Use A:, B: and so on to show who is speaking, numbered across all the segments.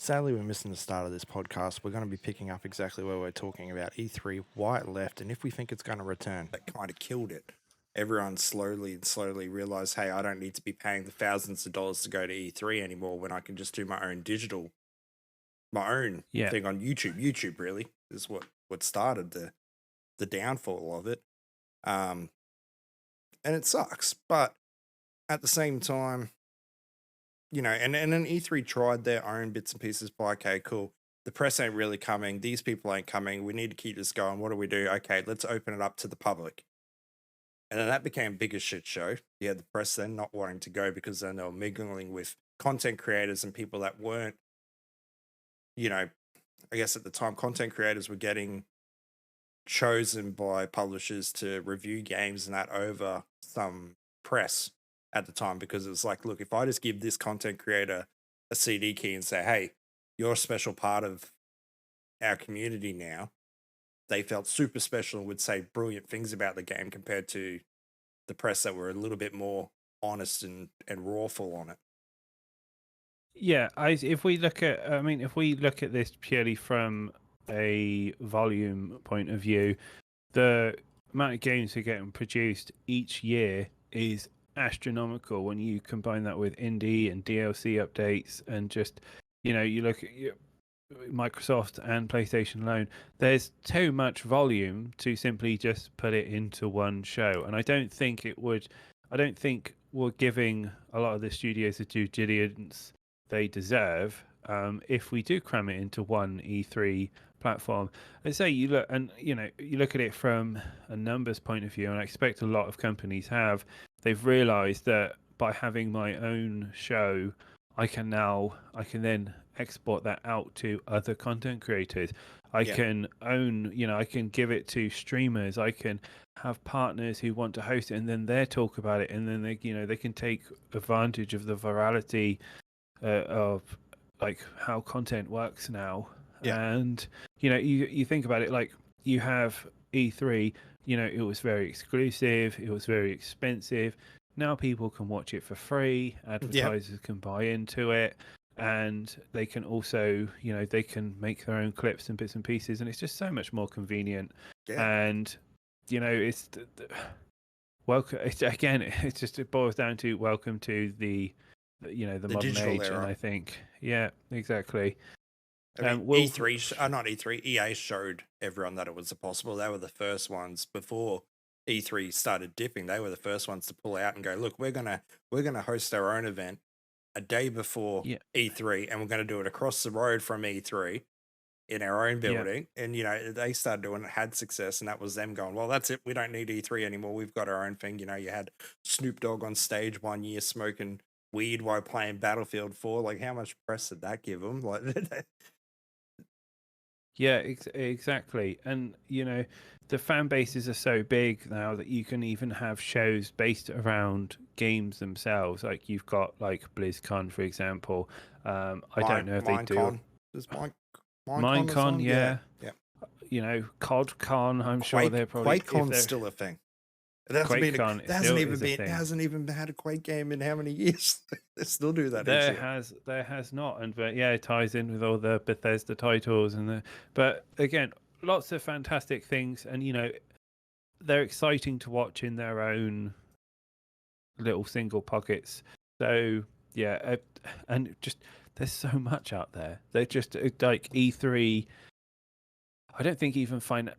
A: Sadly, we're missing the start of this podcast. We're going to be picking up exactly where we're talking about E3, why it left, and if we think it's going to return. That kind of killed it. Everyone slowly realized, hey, I don't need to be paying the thousands of dollars to go to E3 anymore when I can just do my own
B: Yeah.
A: thing on YouTube. YouTube really is what started the downfall of it. And it sucks, but at the same time, and then E3 tried their own bits and pieces. By okay, cool. The press ain't really coming. These people ain't coming. We need to keep this going. What do we do? Okay, let's open it up to the public. And then that became a bigger shit show. You had the press then not wanting to go because then they were mingling with content creators and people that weren't, I guess at the time, content creators were getting chosen by publishers to review games and that over some press at the time because it was like, look, if I just give this content creator a CD key and say, hey, you're a special part of our community now, they felt super special and would say brilliant things about the game compared to the press that were a little bit more honest and rawful on it.
B: Yeah, if we look at, if we look at this purely from a volume point of view, the amount of games that are getting produced each year is astronomical when you combine that with indie and DLC updates and just, you look at Microsoft and PlayStation alone, there's too much volume to simply just put it into one show. And I don't think we're giving a lot of the studios the due diligence they deserve if we do cram it into one E3 platform. I say you look at it from a numbers point of view, and I expect a lot of companies have. They've realised that by having my own show, I can then export that out to other content creators. I can I can give it to streamers. I can have partners who want to host it, and then they talk about it, and then they can take advantage of the virality of like how content works now. And you think about it, like you have E3. It was very exclusive. It was very expensive. Now people can watch it for free. Advertisers can buy into it, and they can also, they can make their own clips and bits and pieces, and it's just so much more convenient. And it's welcome. It boils down to welcome to the modern age,
A: era.
B: and I think, yeah, exactly.
A: I mean, E3, not E3, EA showed everyone that it was possible. They were the first ones before E3 started dipping. They were the first ones to pull out and go, look, we're gonna host our own event a day before E3, and we're gonna do it across the road from E3 in our own building. And they started doing it, had success, and that was them going, well, that's it. We don't need E3 anymore. We've got our own thing. You had Snoop Dogg on stage one year smoking weed while playing Battlefield 4. Like, how much press did that give them? Like.
B: Yeah, exactly. And, the fan bases are so big now that you can even have shows based around games themselves. Like you've got like BlizzCon, for example. I don't know if they do.
A: Does
B: Minecon, yeah.
A: Yeah.
B: CODCon, I'm sure they're probably...
A: QuakeCon's still a thing. It hasn't even had a Quake game in how many years? They still do that.
B: There has not, and but yeah, it ties in with all the Bethesda titles but again, lots of fantastic things, and they're exciting to watch in their own little single pockets. So yeah, and just there's so much out there. They're just like E3. I don't think even find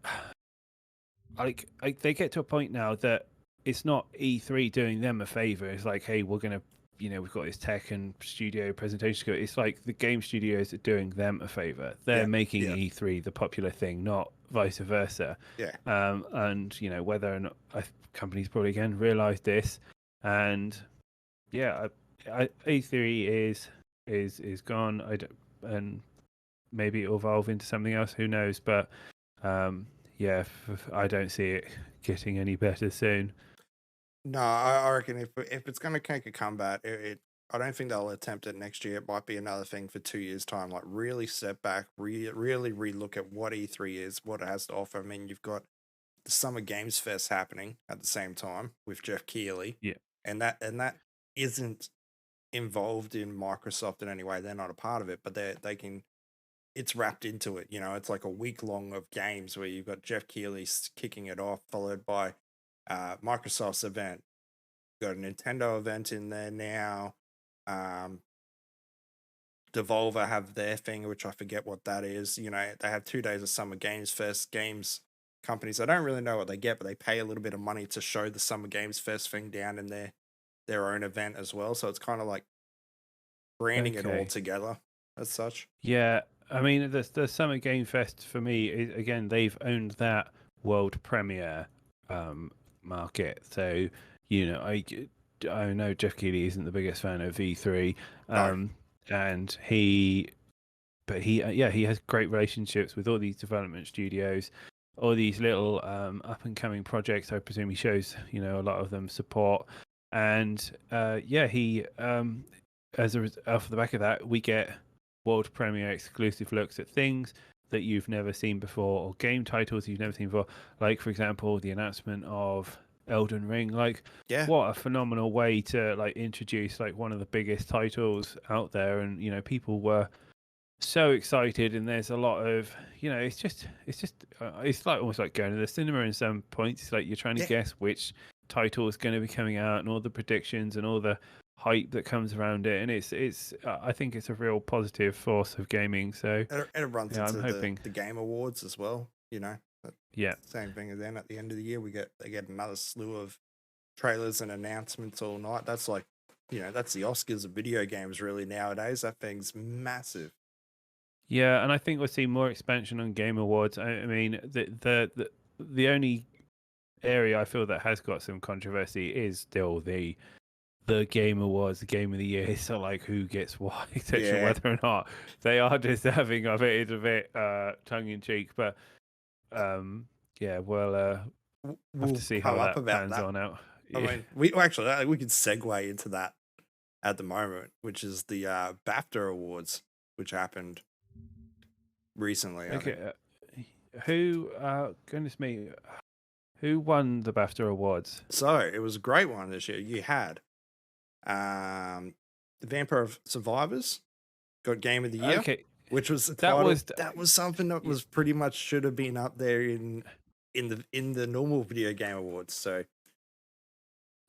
B: like they get to a point now that it's not E3 doing them a favor. It's like, hey, we're gonna, we've got this tech and studio presentation. It's like the game studios are doing them a favor. They're making E3 the popular thing, not vice versa.
A: Yeah.
B: And whether or not companies probably again realize this, and yeah, E3 is gone. And maybe it'll evolve into something else. Who knows? But yeah, I don't see it getting any better soon.
A: No, I reckon if it's going to make a comeback, I don't think they'll attempt it next year. It might be another thing for 2 years' time. Like really step back, really relook at what E3 is, what it has to offer. I mean, you've got the Summer Games Fest happening at the same time with Jeff Keighley.
B: Yeah,
A: and that isn't involved in Microsoft in any way. They're not a part of it, but they can. It's wrapped into it. It's like a week long of games where you've got Jeff Keighley kicking it off, followed by Microsoft's event. Got a Nintendo event in there now. Devolver have their thing, which I forget what that is. They have 2 days of Summer Games Fest. Games companies, I don't really know what they get, but they pay a little bit of money to show the Summer Games Fest thing down in their own event as well. So it's kind of like branding it all together as such.
B: Yeah, I mean the Summer Game Fest for me is, again, they've owned that world premiere market. So I know Jeff Keighley isn't the biggest fan of E3, and he has great relationships with all these development studios, all these little up and coming projects. I presume he shows a lot of them support, and he off the back of that, we get world premiere exclusive looks at things that you've never seen before, or game titles you've never seen before. Like, for example, the announcement of Elden Ring. What a phenomenal way to introduce one of the biggest titles out there, and people were so excited. And there's a lot of it's almost like going to the cinema in some points. It's like you're trying to guess which title is going to be coming out, and all the predictions and all the hype that comes around it, and it's I think it's a real positive force of gaming. So
A: and it runs into the Game Awards as well. Same thing. And then at the end of the year, they get another slew of trailers and announcements all night. That's that's the Oscars of video games really nowadays. That thing's massive.
B: Yeah, and I think we'll see more expansion on Game Awards. I mean, the only area I feel that has got some controversy is still the Game Awards, the Game of the Year. So who gets what, etc. Whether or not they are deserving of it is a bit tongue in cheek, but we'll have to see how that pans on out.
A: I mean, we could segue into that at the moment, which is the BAFTA Awards, which happened recently.
B: Okay, goodness me, who won the BAFTA Awards?
A: So it was a great one this year. You had the Vampire Survivors got Game of the Year. Okay. Which was that was something that was pretty much should have been up there in the normal video game awards. So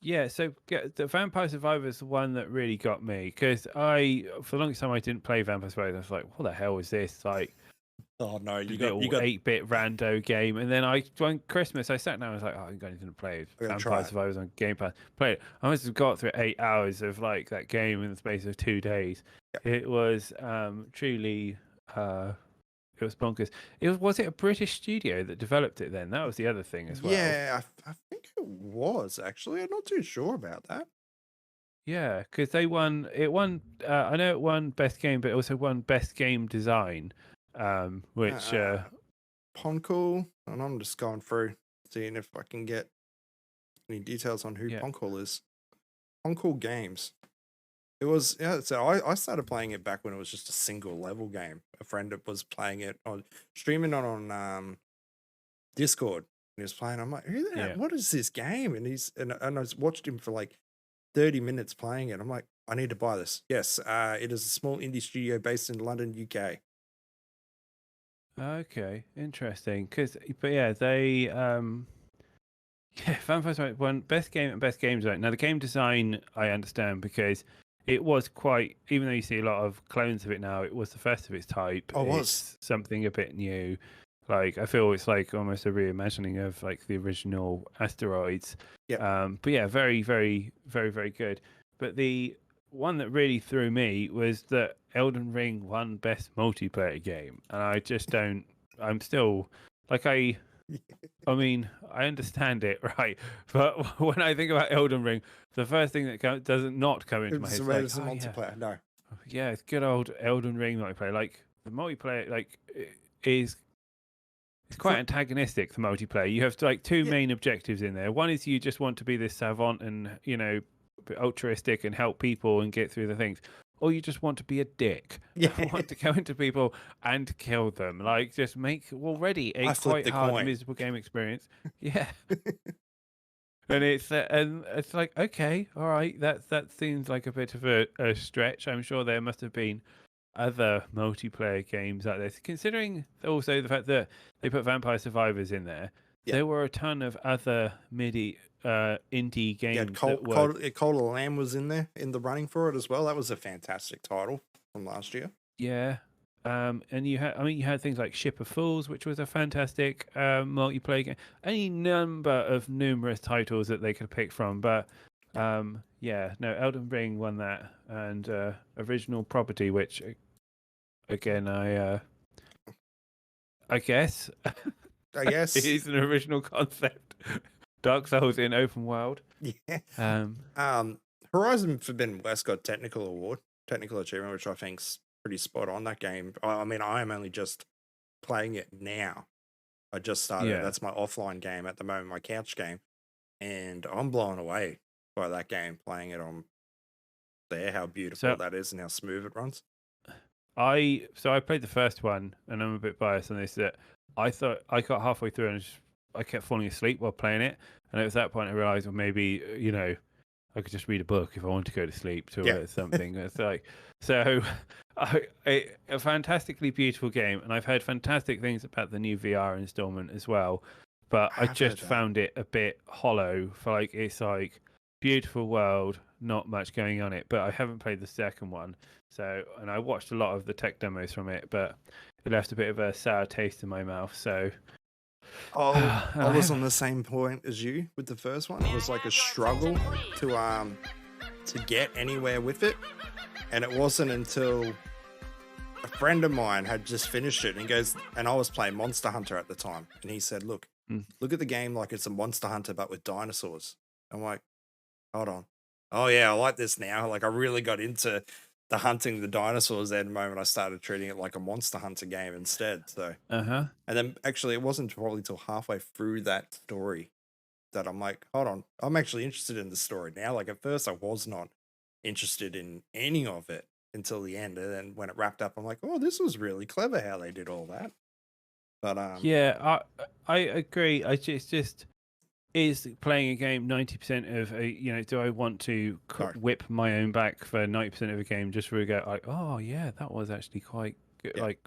B: the Vampire Survivors, the one that really got me, because for the longest time I didn't play Vampire Survivors. I was like, what the hell is this?
A: Oh no, you
B: got 8-bit rando game, and then one Christmas I sat down. I was like, I'm going to play Vampire Survivors on Game Pass. Play it. I must have got through 8 hours of that game in the space of 2 days. Yep. It was truly, it was bonkers. Was it a British studio that developed it? Then that was the other thing as well.
A: Yeah, I think it was actually. I'm not too sure about that.
B: Yeah, because they won. It won. I know it won Best Game, but it also won Best Game Design. Which
A: Poncool, and I'm just going through seeing if I can get any details on who Poncool is. Poncool Games. It was so I started playing it back when it was just a single level game. A friend was playing it streaming on Discord, and he was playing. I'm like, what is this game? And I watched him for 30 minutes playing it. I'm like, I need to buy this. Yes, it is a small indie studio based in London, UK.
B: Okay, interesting. They Vampire Survivors won Best Game and Best Game Design. Now the game design I understand, because it was quite, even though you see a lot of clones of it now, it was the first of its type.
A: Oh, it was
B: something a bit new. I feel it's almost a reimagining of the original Asteroids.
A: Yeah.
B: But yeah, very, very, very, very good. But the one that really threw me was that Elden Ring won Best Multiplayer Game, and I just don't. I'm still I mean, I understand it, right? But when I think about Elden Ring, the first thing that doesn't not come into my head is
A: multiplayer. No.
B: Yeah, it's good old Elden Ring multiplayer. The multiplayer, is quite antagonistic. The multiplayer, you have two main objectives in there. One is you just want to be this savant and altruistic and help people and get through the things, or you just want to be a dick. You want to go into people and kill them, just make already a quite hard, miserable game experience. Yeah. And it's like, okay, all right, that seems like a bit of a stretch. I'm sure there must have been other multiplayer games like this. Considering also the fact that they put Vampire Survivors in there,
A: Yeah.
B: there were a ton of other indie
A: Yeah,
B: games that were
A: Cult of the Lamb was in there in the running for it as well. That was a fantastic title from last year.
B: yeah. And you had things like Ship of Fools, which was a fantastic multiplayer game. Any number of numerous titles that they could pick from, but yeah, no, Elden Ring won that, and original property, which again, I guess
A: I guess.
B: it is an original concept. Dark Souls in open world.
A: Yeah. Horizon Forbidden West got technical achievement, which I think's pretty spot on. That game. I mean, I am only just playing it now. I just started.
B: Yeah.
A: That's my offline game at the moment, my couch game, and I'm blown away by that game. Playing it on there, how beautiful that is, and how smooth it runs.
B: I played the first one, and I'm a bit biased on this. That I thought I got halfway through and I kept falling asleep while playing it, and it was that point I realized, well, maybe I could just read a book if I want to go to sleep to something. It's like a fantastically beautiful game, and I've heard fantastic things about the new VR installment as well. But I just found it a bit hollow. For like, it's like beautiful world, not much going on it. But I haven't played the second one, and I watched a lot of the tech demos from it, but it left a bit of a sour taste in my mouth. So.
A: I was on the same point as you with the first one. It was like a struggle to get anywhere with it, and it wasn't until a friend of mine had just finished it, and he goes, and I was playing Monster Hunter at the time, and he said, look at the game like it's a Monster Hunter but with dinosaurs. I'm like, hold on, oh yeah, I like this now. Like, I really got into the hunting the dinosaurs at the moment. I started treating it like a Monster Hunter game instead. So, and then actually, it wasn't probably till halfway through that story that I'm like, hold on, I'm actually interested in the story now. Like, at first, I was not interested in any of it until the end, and then when it wrapped up, I'm like, oh, this was really clever how they did all that. But
B: yeah, I agree. Just is playing a game 90% of do I want to whip my own back for 90% of a game just for go like, oh yeah, that was actually quite good. Yeah. Like,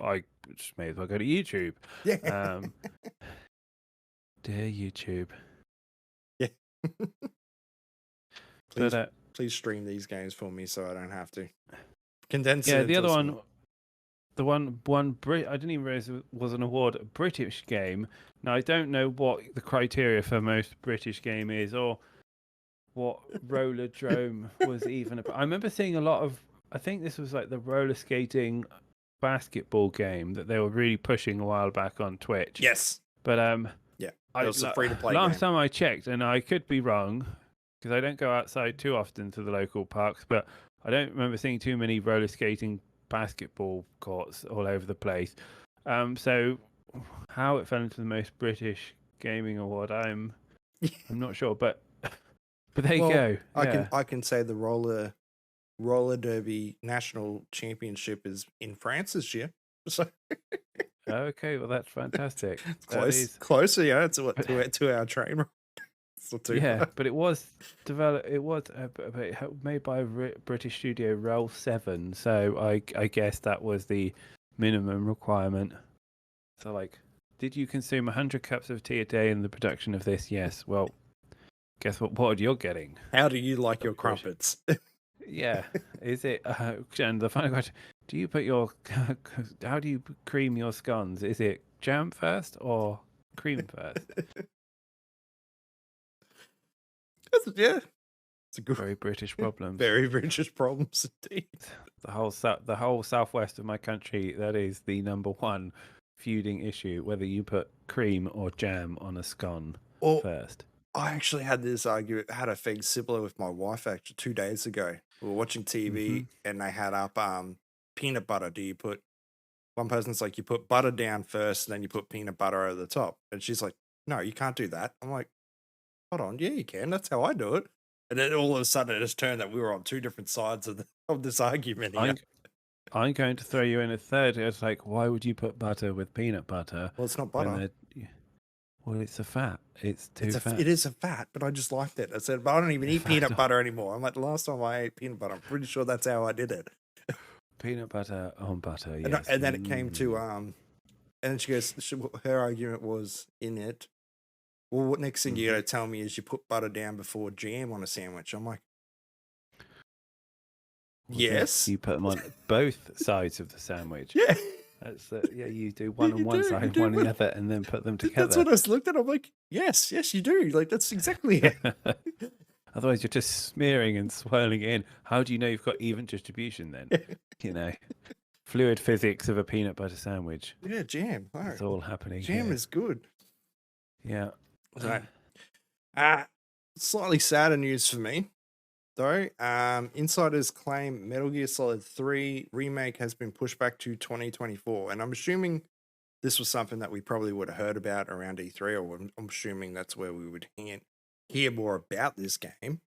B: I just may as well go to YouTube.
A: Yeah.
B: Dear YouTube.
A: Yeah. Please stream these games for me so I don't have to condense it.
B: Yeah, the other one. The one I didn't even realize it was an award, a British game. Now, I don't know what the criteria for most British game is, or what Rollerdrome was even about. I remember seeing a lot of, I think this was like the roller skating basketball game that they were really pushing a while back on Twitch.
A: Yes.
B: But
A: yeah, it was a free-to-play
B: last time I checked, and I could be wrong, because I don't go outside too often to the local parks, but I don't remember seeing too many roller skating basketball courts all over the place. So how it fell into the most British gaming award, I'm not sure, but there you go.
A: I can say the roller derby national championship is in France this year. So
B: okay, well that's fantastic.
A: Closer, yeah, to our train.
B: Yeah, but it was developed. It was made by a British studio, Roll 7. So I guess that was the minimum requirement. So, like, did you consume 100 cups of tea a day in the production of this? Yes. Well, guess what you're getting?
A: How do you like your crumpets?
B: Yeah. Is it? And the final question: do you put your? How do you cream your scones? Is it jam first or cream first?
A: Yeah, it's a good,
B: very British problem.
A: Very British problems indeed.
B: The whole southwest of my country, that is the number one feuding issue: whether you put cream or jam on a scone first.
A: I actually had this argument, had a thing similar with my wife actually 2 days ago. We were watching TV and they had up peanut butter. Do you put one person's like, you put butter down first and then you put peanut butter over the top, and she's like, no, you can't do that. I'm like, hold on, yeah, you can. That's how I do it. And then all of a sudden, it just turned that we were on two different sides of this argument.
B: I'm going to throw you in a third. It's like, why would you put butter with peanut butter?
A: Well, it's not butter.
B: Well, it's a fat. It's too
A: It
B: fat.
A: is a fat, but I just liked it. I said, but I don't even eat peanut butter anymore. I'm like, the last time I ate peanut butter, I'm pretty sure that's how I did it.
B: Peanut butter on butter,
A: And,
B: yes.
A: and then it came to and then she goes, her argument was in it. Well, what next thing you got to tell me is you put butter down before jam on a sandwich. I'm like,
B: Well,
A: yes.
B: You put them on both sides of the sandwich.
A: Yeah.
B: That's yeah. You do one on one side, one on the other, and then put them together.
A: That's what I was looked at. I'm like, yes, you do. Like that's exactly it.
B: Otherwise, you're just smearing and swirling it in. How do you know you've got even distribution then? You know, fluid physics of a peanut butter sandwich.
A: Yeah, jam. Oh,
B: it's all happening.
A: Jam is good.
B: Yeah.
A: So, slightly sadder news for me, though. Insiders claim Metal Gear Solid 3 remake has been pushed back to 2024, and I'm assuming this was something that we probably would have heard about around E3, or I'm assuming that's where we would hear more about this game.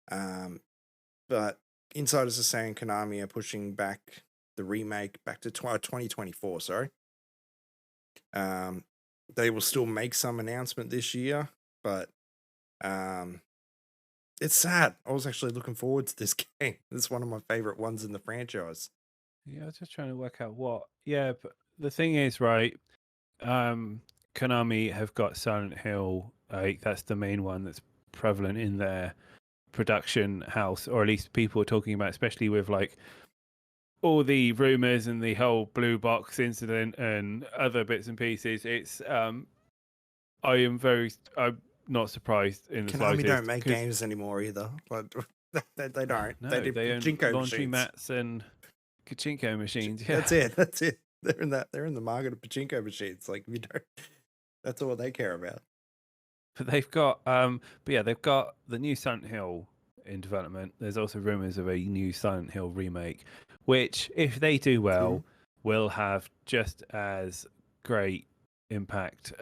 A: But insiders are saying Konami are pushing back the remake back to 2024. Sorry. They will still make some announcement this year, but it's sad. I was actually looking forward to this game. It's one of my favorite ones in the franchise.
B: Yeah, I was just trying to work out what. Yeah, but the thing is, right? Konami have got Silent Hill. That's the main one that's prevalent in their production house, or at least people are talking about, especially with like all the rumors and the whole blue box incident and other bits and pieces. It's I'm not surprised in the slightest.
A: Konami don't make games anymore either. But they don't.
B: No,
A: they
B: own laundry mats and pachinko machines. Yeah.
A: That's it. They're in the market of pachinko machines. Like if you don't, that's all they care about.
B: But they've got they've got the new Silent Hill in development. There's also rumors of a new Silent Hill remake, which, if they do well, will have just as great impact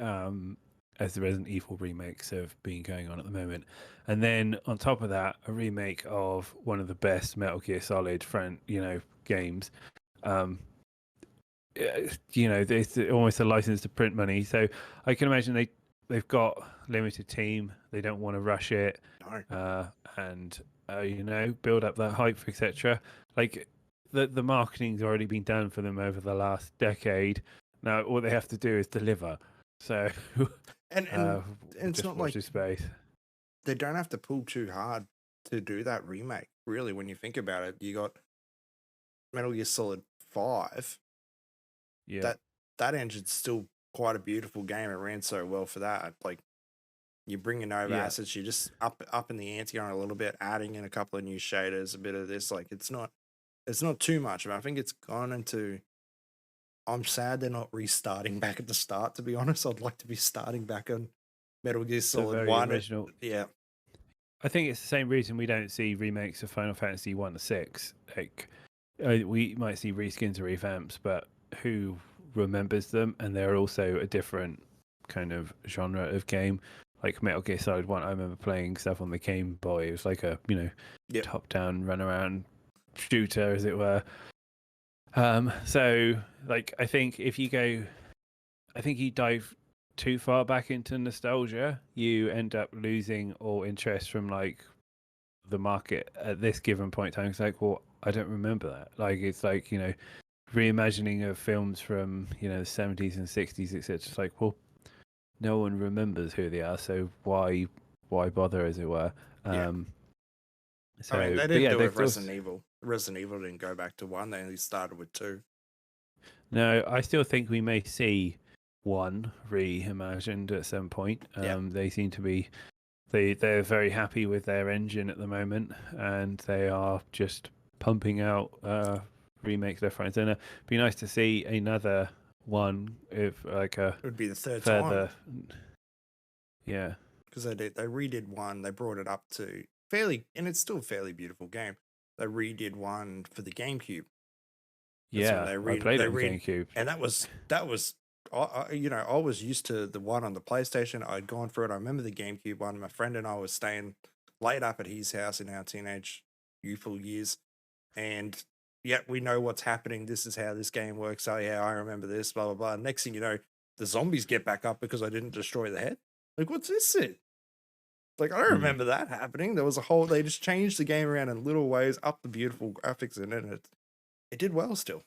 B: as the Resident Evil remakes have been going on at the moment. And then on top of that, a remake of one of the best Metal Gear Solid games. It's almost a license to print money. So I can imagine they've got limited team. They don't want to rush it, and build up that hype, etc. Like the marketing's already been done for them over the last decade. Now all they have to do is deliver. So
A: and it's not like
B: space.
A: They don't have to pull too hard to do that remake. Really, when you think about it, you got Metal Gear Solid 5.
B: Yeah,
A: that engine's still quite a beautiful game. It ran so well for that. Like you're bringing over assets, you just up in the ante on a little bit, adding in a couple of new shaders, a bit of this. Like it's not too much. I think it's gone into. I'm sad they're not restarting back at the start. To be honest, I'd like to be starting back on Metal Gear Solid 1.
B: Original.
A: Yeah,
B: I think it's the same reason we don't see remakes of Final Fantasy 1 to 6. Like we might see reskins or revamps, but who remembers them? And they're also a different kind of genre of game. Like Metal Gear Solid 1, I remember playing stuff on the Game Boy. It was like a top-down run around shooter, as it were. So like I think if you dive too far back into nostalgia, you end up losing all interest from like the market at this given point in time. It's like, well, I don't remember that. Like it's like, reimagining of films from, the 70s and 60s, etc. It's like, well, no one remembers who they are, so why bother, as it were.
A: So, I mean, they didn't do it with Resident Evil. Resident Evil didn't go back to 1. They only started with 2.
B: No, I still think we may see 1 reimagined at some point. They seem to be... They're very happy with their engine at the moment, and they are just pumping out remakes left, right, and centre. It'd be nice to see another one if like a...
A: It would be the third time.
B: Yeah.
A: Because they redid 1. They brought it up to... fairly, and it's still a fairly beautiful game. They redid 1 for the GameCube.
B: I played it on GameCube,
A: and that was. I was used to the one on the PlayStation. I'd gone through it. I remember the GameCube one. My friend and I was staying late up at his house in our teenage, youthful years, and we know what's happening. This is how this game works. Oh yeah, I remember this. Blah blah blah. Next thing you know, the zombies get back up because I didn't destroy the head. Like, what's this shit? Like, I don't remember that happening. There was a whole, they just changed the game around in little ways, up the beautiful graphics in it, and it did well still.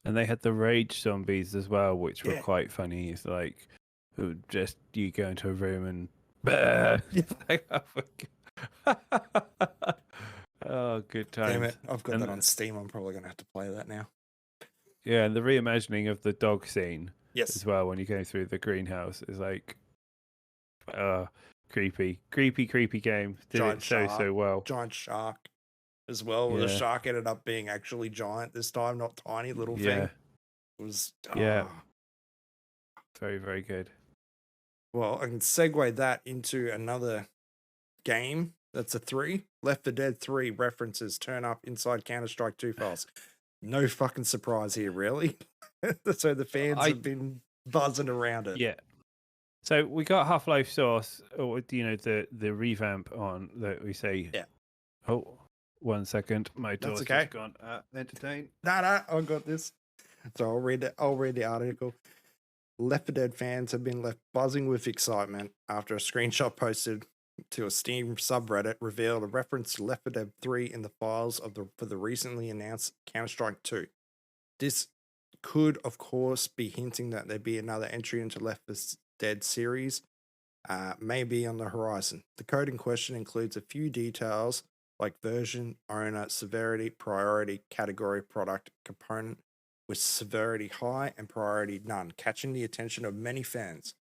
B: And they had the rage zombies as well, which were quite funny. It's like, just you go into a room and oh, good times.
A: Damn it, I've got that on Steam. I'm probably going to have to play that now.
B: Yeah, and the reimagining of the dog scene
A: as
B: well, when you go through the greenhouse, is like, creepy game. Did it so well.
A: Giant shark as well. Where the shark ended up being actually giant this time, not tiny little thing. It was
B: very, very good.
A: Well, I can segue that into another game that's a 3. Left 4 Dead 3 references turn up inside Counter-Strike 2 files. No fucking surprise here, really. So the fans have been buzzing around it.
B: Yeah. So we got Half-Life Source, or the revamp on that we say.
A: Yeah.
B: Oh, 1 second, my daughter's gone. Entertain.
A: No, I got this. So I'll read the article. Left 4 Dead fans have been left buzzing with excitement after a screenshot posted to a Steam subreddit revealed a reference to Left 4 Dead 3 in the files for the recently announced Counter-Strike 2. This could, of course, be hinting that there'd be another entry into Left 4 Dead series, may be on the horizon. The code in question includes a few details like version, owner, severity, priority, category, product, component, with severity high and priority none, catching the attention of many fans.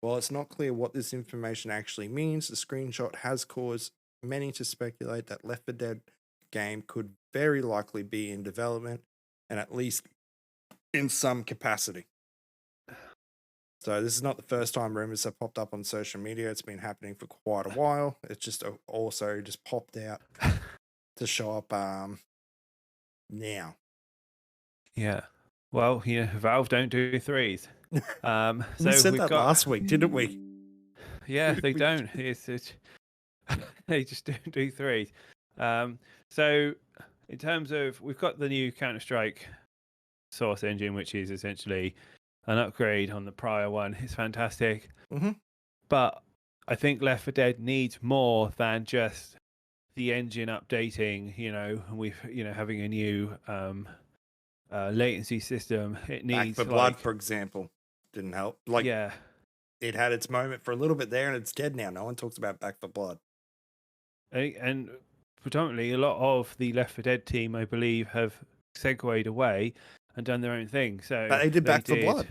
A: While it's not clear what this information actually means, the screenshot has caused many to speculate that Left 4 Dead game could very likely be in development, and at least in some capacity. So this is not the first time rumors have popped up on social media. It's been happening for quite a while. It's just also just popped out to show up now.
B: Yeah. Well, Valve don't do 3s. So
A: we said that last week, didn't we?
B: Yeah, they don't. It's they just don't do 3s. So in terms of, we've got the new Counter-Strike Source engine, which is essentially an upgrade on the prior one. It's fantastic.
A: Mm-hmm.
B: But I think Left 4 Dead needs more than just the engine updating, having a new latency system. It needs
A: Back 4 Blood, for example, didn't help. It had its moment for a little bit there, and it's dead now. No one talks about Back 4 Blood.
B: And predominantly, a lot of the Left 4 Dead team, I believe, have segued away and done their own thing. So,
A: but they did Back 4 Blood.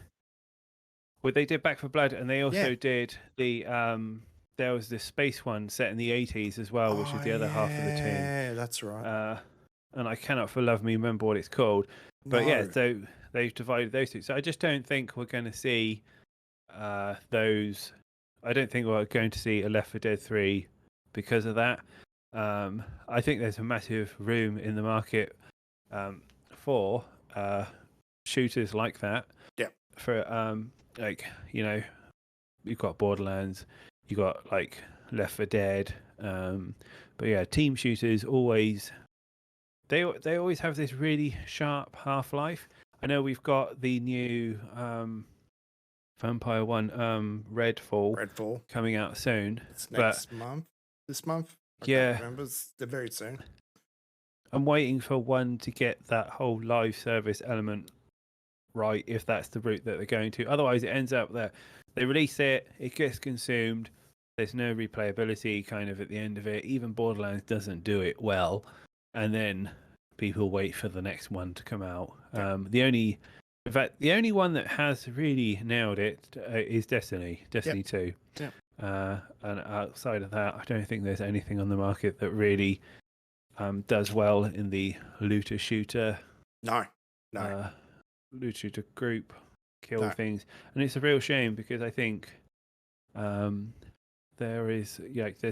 B: Well, they did Back 4 Blood, and they also did the there was the space one set in the 80s as well, which was the other half of the team.
A: Yeah, that's right.
B: And I cannot for love me remember what it's called. But so they've divided those two. So I just don't think we're going to see those. I don't think we're going to see a Left 4 Dead 3 because of that. I think there's a massive room in the market for shooters like that.
A: Yeah.
B: For you've got Borderlands, you've got Left 4 Dead, but yeah, team shooters always. They always have this really sharp half-life. I know we've got the new Vampire 1 Redfall coming out soon.
A: It's next month. This month? I can't remember. They're very soon.
B: I'm waiting for 1 to get that whole live service element right, if that's the route that they're going to. Otherwise, it ends up that they release it gets consumed, there's no replayability kind of at the end of it. Even Borderlands doesn't do it well. And then people wait for the next one to come out. The only one that has really nailed it is Destiny 2.
A: Yeah.
B: And outside of that, I don't think there's anything on the market that really does well in the looter shooter.
A: No.
B: Looter shooter group kill things, and it's a real shame because I think there's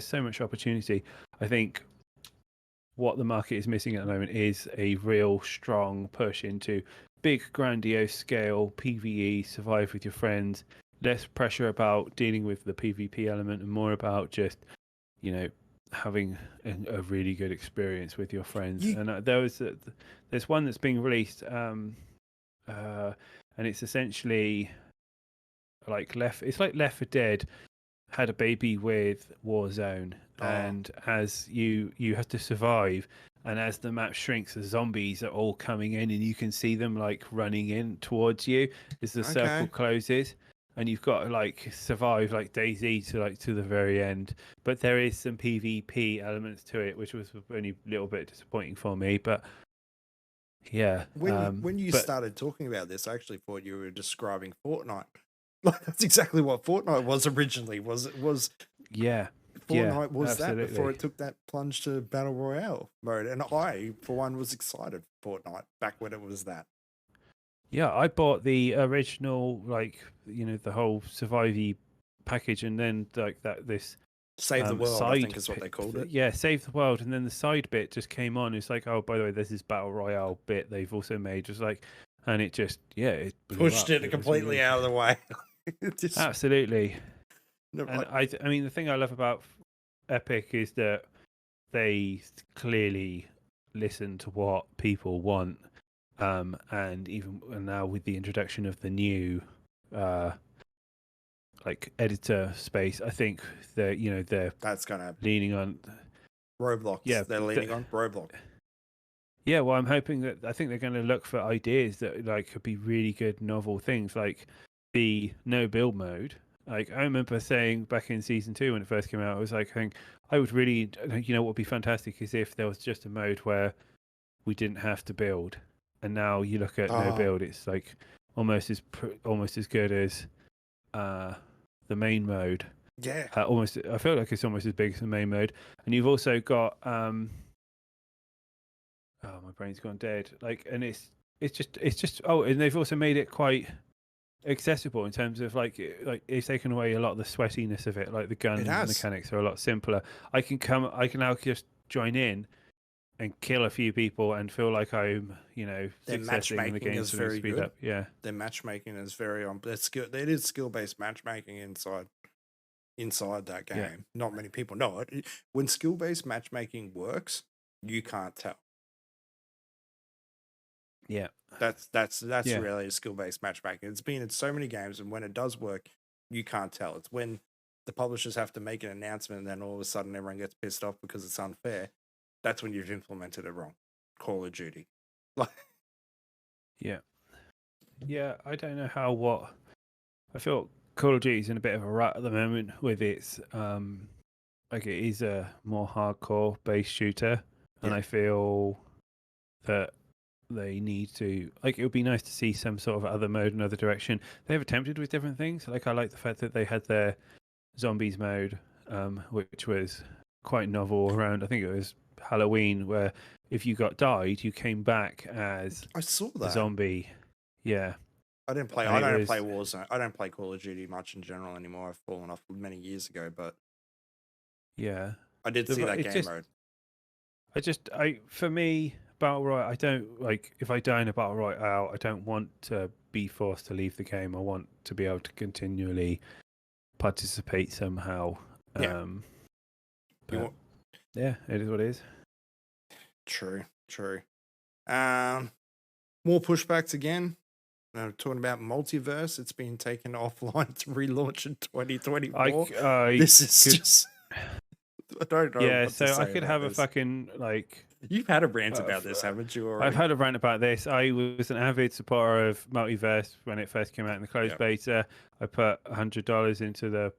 B: so much opportunity. I think what the market is missing at the moment is a real strong push into big, grandiose scale PvE, survive with your friends, less pressure about dealing with the PvP element and more about just, having a really good experience with your friends. And there's one that's being released, and it's essentially like it's like Left 4 Dead had a baby with Warzone, and as you have to survive, and as the map shrinks, the zombies are all coming in, and you can see them like running in towards you as the circle closes, and you've got to like survive like DayZ to the very end. But there is some PvP elements to it, which was only a little bit disappointing for me. But yeah,
A: when you started talking about this, I actually thought you were describing Fortnite. Like that's exactly what Fortnite was originally.
B: Yeah.
A: Fortnite was
B: absolutely.
A: that before it took that plunge to Battle Royale mode. And I, for one, was excited for Fortnite back when it was that.
B: Yeah, I bought the original, like, the whole Survivey package, and then like this
A: Save the World, I think is what they called it.
B: Yeah, Save the World, and then the side bit just came on. It's like, oh, by the way, there's this Battle Royale bit they've also made, just like, and it just, it
A: pushed it completely out of the way.
B: Absolutely. And I mean, the thing I love about Epic is that they clearly listen to what people want, and even now with the introduction of the new like editor space, I think they're
A: that's gonna
B: leaning on
A: Roblox. Yeah, they're leaning on Roblox.
B: Yeah, well, I'm hoping that I think they're going to look for ideas that like could be really good novel things, like the no build mode. Like I remember saying back in season 2 when it first came out, I was like, I would really, what would be fantastic is if there was just a mode where we didn't have to build. And now you look at no build, it's like almost as good as the main mode.
A: Yeah,
B: almost. I feel like it's almost as big as the main mode. And you've also got oh, my brain's gone dead. Like, and it's just. Oh, and they've also made it quite accessible in terms of like it's taken away a lot of the sweatiness of it. Like the gun mechanics are a lot simpler. I can now just join in and kill a few people and feel like I'm,
A: their matchmaking is very good.
B: Up. Yeah,
A: their matchmaking is very on. It is skill-based matchmaking inside that game. Yeah. Not many people know it. When skill-based matchmaking works, you can't tell.
B: Yeah,
A: that's really a skill-based matchmaking. It's been in so many games, and when it does work, you can't tell. It's when the publishers have to make an announcement, and then all of a sudden everyone gets pissed off because it's unfair. That's when you've implemented it wrong. Call of Duty.
B: Yeah. I don't know I feel Call of Duty is in a bit of a rut at the moment with its like it is a more hardcore based shooter, and I feel that they need to, like, it would be nice to see some sort of other mode, another direction. They've attempted with different things. Like I like the fact that they had their zombies mode, which was quite novel around, I think it was Halloween, where if you died, you came back as
A: I saw that
B: a zombie. Yeah.
A: I don't play Warzone. I don't play Call of Duty much in general anymore. I've fallen off many years ago, but
B: yeah,
A: I did see that game mode.
B: For me, Battle Royale, I don't like, if I die in a Battle Royale, I don't want to be forced to leave the game. I want to be able to continually participate somehow.
A: Yeah.
B: But yeah, it is what it is.
A: True. More pushbacks again. Talking about multiverse, it's been taken offline to relaunch in 2024. This is just. I don't know.
B: Yeah, so I could have a fucking like.
A: You've had a rant about this, haven't you? Already?
B: I've had a rant about this. I was an avid supporter of Multiverse when it first came out in the closed beta. I put $100 into the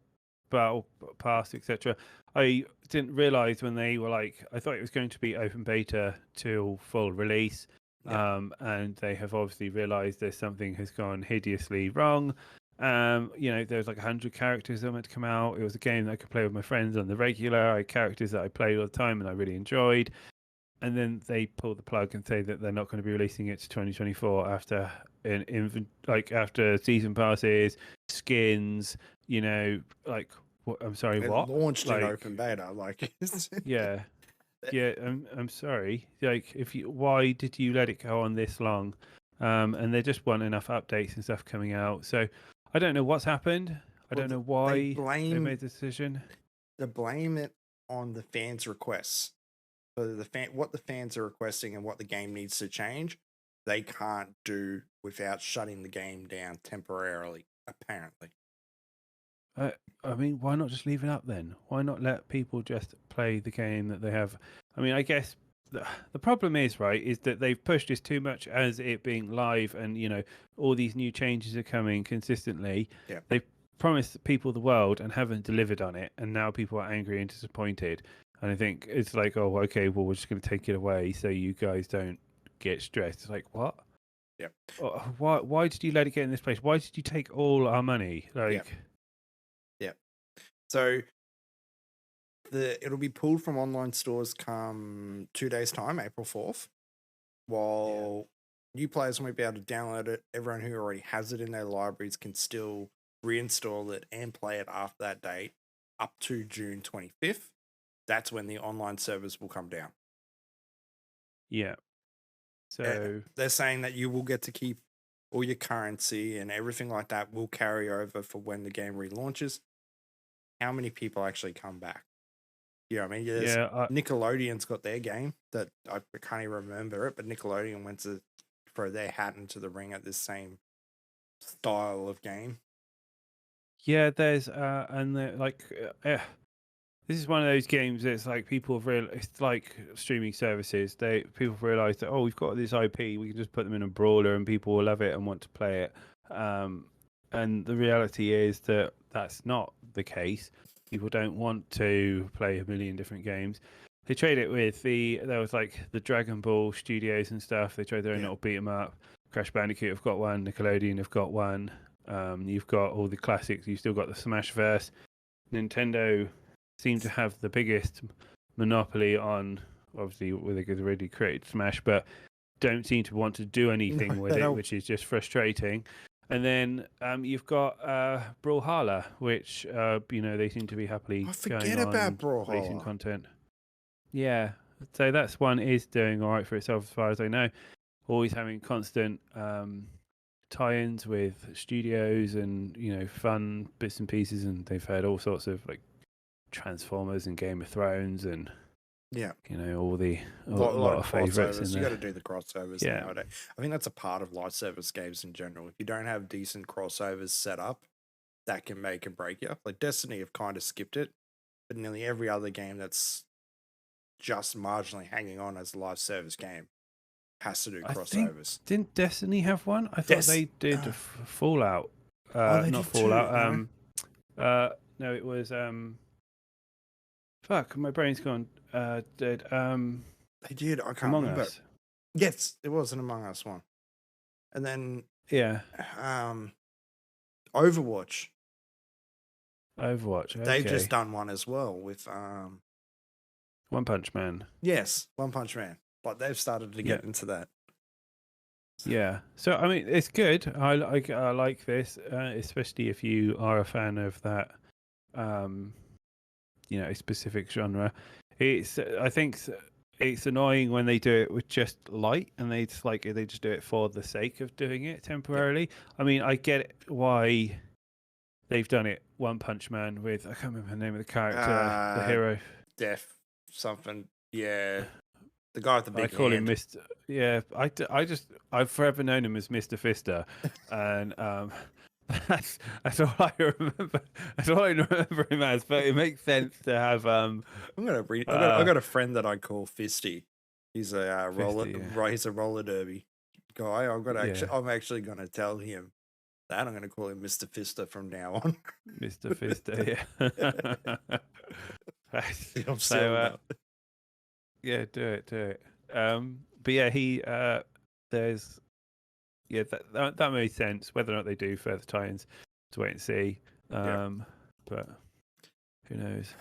B: battle pass, etc. I didn't realize when they were like, I thought it was going to be open beta till full release. And they have obviously realized there's something has gone hideously wrong. There's like 100 characters that were meant to come out. It was a game that I could play with my friends on the regular. I had characters that I played all the time and I really enjoyed. And then they pull the plug and say that they're not going to be releasing it to 2024 after after season passes, skins. I'm sorry, what?
A: Launched in open beta,
B: yeah. Yeah, I'm sorry. Like, why did you let it go on this long? And there just weren't enough updates and stuff coming out. So I don't know what's happened. I don't know why they made the decision.
A: They blame it on the fans' requests. So what the fans are requesting and what the game needs to change, they can't do without shutting the game down temporarily. Apparently,
B: I mean, why not just leave it up then? Why not let people just play the game that they have? I mean, I guess the problem is, right, is that they've pushed this too much as it being live, and all these new changes are coming consistently.
A: Yeah.
B: They've promised people the world and haven't delivered on it, and now people are angry and disappointed. And I think it's like, oh, okay, well, we're just going to take it away so you guys don't get stressed. It's like, what?
A: Yeah.
B: Why did you let it get in this place? Why did you take all our money? Like,
A: yeah. So it'll be pulled from online stores come 2 days time, April 4th. While new players won't be able to download it, everyone who already has it in their libraries can still reinstall it and play it after that date up to June 25th. That's when the online servers will come down.
B: Yeah. So
A: they're saying that you will get to keep all your currency and everything like that will carry over for when the game relaunches. How many people actually come back? You know what I mean? Nickelodeon's got their game that I can't even remember it, but Nickelodeon went to throw their hat into the ring at this same style of game.
B: Yeah, there's this is one of those games that's like people have it's like streaming services. People have realised that, oh, we've got this IP, we can just put them in a brawler and people will love it and want to play it. And the reality is that that's not the case. People don't want to play a million different games. They trade it with there was like the Dragon Ball studios and stuff. They trade their own little beat 'em up. Crash Bandicoot have got one. Nickelodeon have got one. You've got all the classics. You've still got the Smashverse. Nintendo seem to have the biggest monopoly on, obviously, where they could already create Smash, but don't seem to want to do anything with it, which is just frustrating. And then you've got Brawlhalla, which they seem to be happily going on
A: about Brawlhalla.
B: Racing content. Yeah, so that's one is doing all right for itself as far as I know. Always having constant tie-ins with studios and fun bits and pieces, and they've had all sorts of like Transformers and Game of Thrones and all the a lot of favourites in there.
A: You got to do the crossovers nowadays. I think that's a part of live service games in general. If you don't have decent crossovers set up, that can make and break you. Like Destiny have kind of skipped it, but nearly every other game that's just marginally hanging on as a live service game has to do crossovers.
B: Didn't Destiny have one? I thought they did Fallout. Not Fallout. No, it was fuck, my brain's gone dead.
A: They did. I can't remember. Us. Yes, it was an Among Us one. And then Overwatch.
B: Okay.
A: They've just done one as well with
B: One Punch Man.
A: Yes, One Punch Man. But they've started to get into that.
B: Yeah. So I mean, it's good. I like this, especially if you are a fan of that specific genre. I think it's annoying when they do it with just light and they just do it for the sake of doing it temporarily. Yeah. I mean, I get why they've done it. One Punch Man with, I can't remember the name of the character, the hero.
A: Def something. Yeah. The guy with the big
B: I call
A: hand.
B: him Mr. Yeah, I've forever known him as Mr. Fister, and that's all I remember. That's all I remember him as. But it makes sense to have. I
A: got a friend that I call Fisty. He's a he's a roller derby guy. I'm actually gonna tell him that I'm gonna call him Mr. Fister from now on.
B: Mr. Fister, yeah.
A: I'm so
B: yeah, do it. But yeah, there's. Yeah, that made sense. Whether or not they do further tie-ins, to wait and see. But who knows?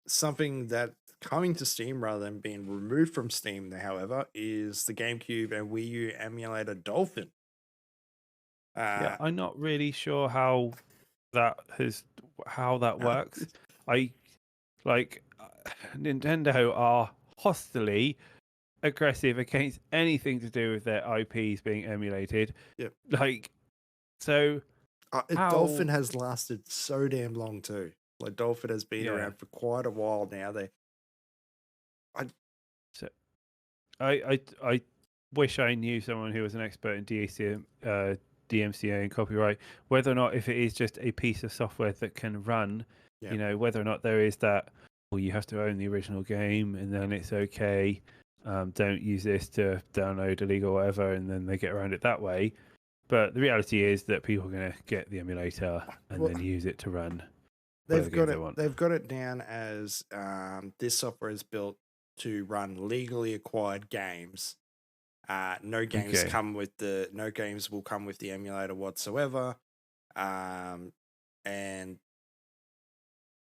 B: Something
A: that coming to Steam rather than being removed from Steam, however, is the GameCube and Wii U emulator Dolphin.
B: I'm not really sure how that works. Nintendo are hostily aggressive against anything to do with their IPs being emulated.
A: Yep.
B: Dolphin
A: has lasted so damn long too. Like Dolphin has been around for quite a while now.
B: I wish I knew someone who was an expert in DMCA and copyright, whether or not if it is just a piece of software that can run,
A: Yeah.
B: you know, whether or not there is that, well, you have to own the original game and then it's okay. Don't use this to download illegal whatever, and then they get around it that way. But the reality is that people are going to get the emulator and then use it to run.
A: They've got it down as this software is built to run legally acquired games. No games will come with the emulator whatsoever, and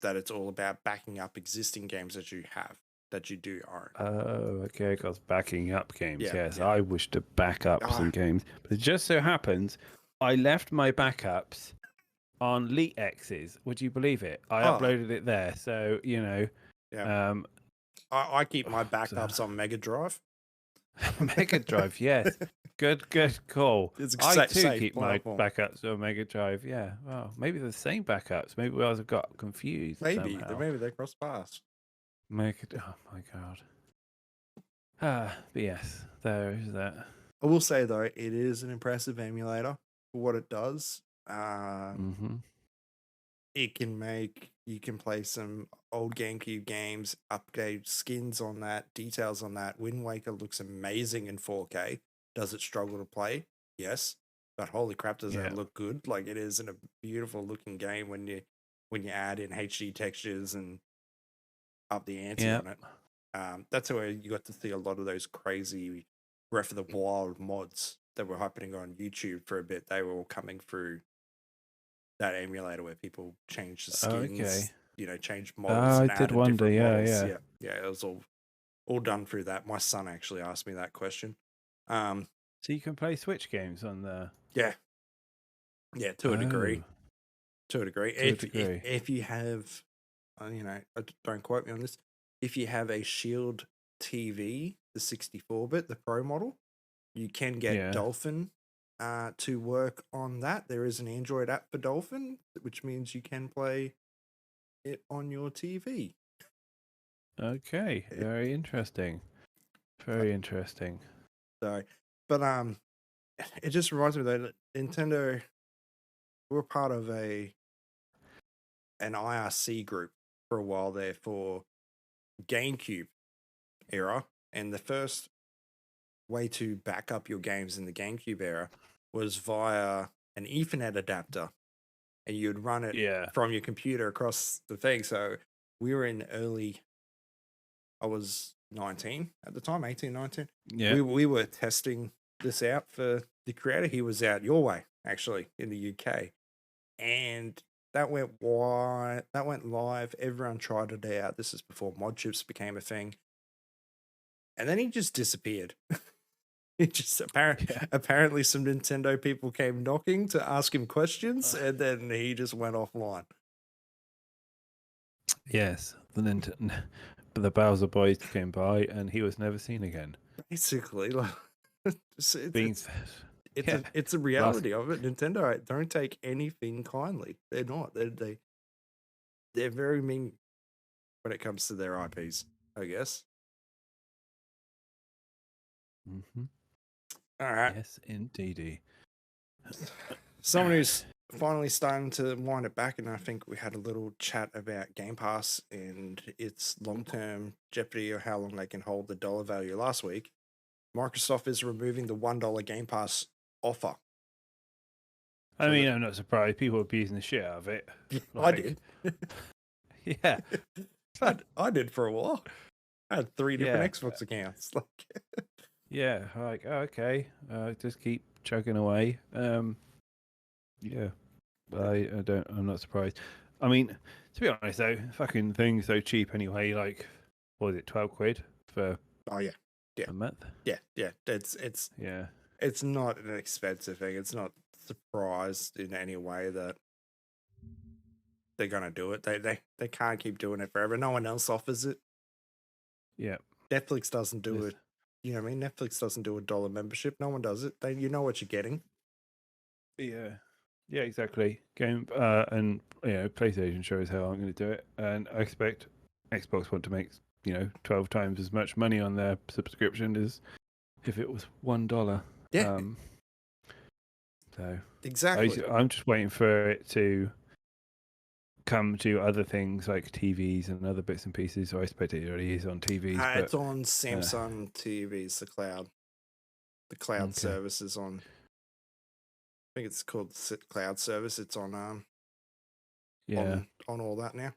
A: that it's all about backing up existing games that you do own.
B: Oh, okay, because backing up games. Yes, I wish to back up some games, but it just so happens I left my backups on LeetX's. Would you believe it? I uploaded it there, so you know.
A: Yeah. I keep my backups on Mega Drive.
B: Mega Drive, yes. Good call. I too keep my backups on Mega Drive. Yeah. Well, maybe they're the same backups. Maybe I got confused.
A: Maybe they cross paths.
B: Oh my god. But yes, there is that.
A: I will say though, it is an impressive emulator for what it does. You can play some old GameCube games, update skins on that, details on that. Wind Waker looks amazing in 4K. Does it struggle to play? Yes, but holy crap, does it look good? Like, it is a beautiful looking game when you add in HD textures and up the ante on it. That's where you got to see a lot of those crazy Breath of the Wild mods that were happening on YouTube for a bit. They were all coming through that emulator where people changed the skins, change models.
B: I did wonder,
A: yeah. It was all done through that. My son actually asked me that question.
B: So you can play Switch games on the...
A: Yeah, to a degree. If you have, don't quote me on this, if you have a Shield TV, the 64-bit, the Pro model, you can get Dolphin to work on that. There is an Android app for Dolphin, which means you can play it on your TV.
B: Okay, very interesting. Very interesting.
A: So, but it just reminds me that Nintendo were part of an IRC group for a while there for GameCube era, and the first way to back up your games in the GameCube era was via an Ethernet adapter, and you'd run it from your computer across the thing. So we were I was 19 at the time, 18, 19. Yeah. We were testing this out for the creator. He was out your way, actually, in the UK. And that went live. Everyone tried it out. This is before mod chips became a thing. And then he just disappeared. It just apparently some Nintendo people came knocking to ask him questions, and then he just went offline.
B: Yes, the Bowser boys came by, and he was never seen again.
A: Basically, like, it's a reality of it. Nintendo don't take anything kindly. They're not. They're very mean when it comes to their IPs, I guess.
B: Mm-hmm.
A: All right.
B: Yes, indeedy.
A: Someone who's finally starting to wind it back, and I think we had a little chat about Game Pass and its long-term jeopardy, or how long they can hold the dollar value last week. Microsoft is removing the $1 Game Pass offer.
B: I mean, I'm not surprised. People are abusing the shit out of it.
A: I did.
B: Yeah.
A: I did for a while. I had 3 different Xbox accounts.
B: Yeah, like, okay, just keep chugging away. I'm not surprised. I mean, to be honest though, fucking thing's so cheap anyway. Like, what was it, 12 quid for?
A: Oh yeah,
B: a month.
A: Yeah. It's not an expensive thing. It's not surprised in any way that they're gonna do it. They can't keep doing it forever. No one else offers it.
B: Yeah,
A: Netflix doesn't do it. You know what I mean? Netflix doesn't do a $1 membership. No one does it. You know what you're getting.
B: Yeah, exactly. And PlayStation shows how I'm going to do it, and I expect Xbox want to make 12 times as much money on their subscription as if it was $1.
A: Yeah.
B: So
A: Exactly.
B: I'm just waiting for it to come to other things like TVs and other bits and pieces. So I expect it already is on TVs, but
A: It's on Samsung TVs, the cloud. The cloud
B: okay.
A: service is on. I think it's called cloud service. It's on
B: Yeah,
A: on all that now.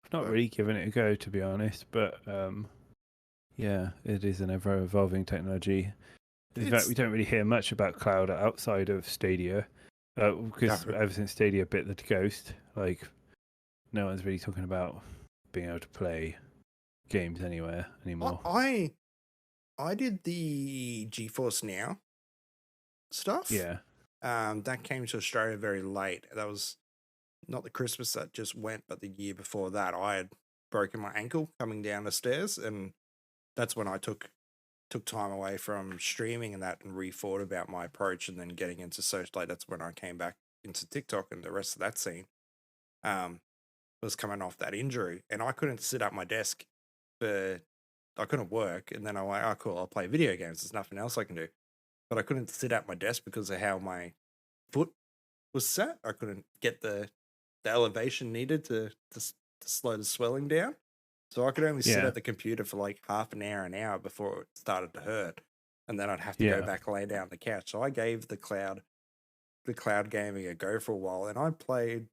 B: I've not
A: So,
B: really given it a go, to be honest, but yeah, it is an ever evolving technology. In fact, we don't really hear much about cloud outside of Stadia, because
A: no.
B: ever since Stadia bit the ghost, like no one's really talking about being able to play games anywhere anymore.
A: I did the GeForce Now stuff.
B: Yeah.
A: That came to Australia very late. That was not the Christmas that just went, but the year before that. I had broken my ankle coming down the stairs, and that's when I took time away from streaming and that, and rethought about my approach, and then getting into social. Like that's when I came back into TikTok and the rest of that scene. Was coming off that injury, and I couldn't sit at my desk I couldn't work. And then I went, oh, cool, I'll play video games. There's nothing else I can do. But I couldn't sit at my desk because of how my foot was set. I couldn't get the elevation needed to slow the swelling down. So I could only sit at the computer for like half an hour before it started to hurt. And then I'd have to go back, lay down on the couch. So I gave the cloud gaming a go for a while, and I played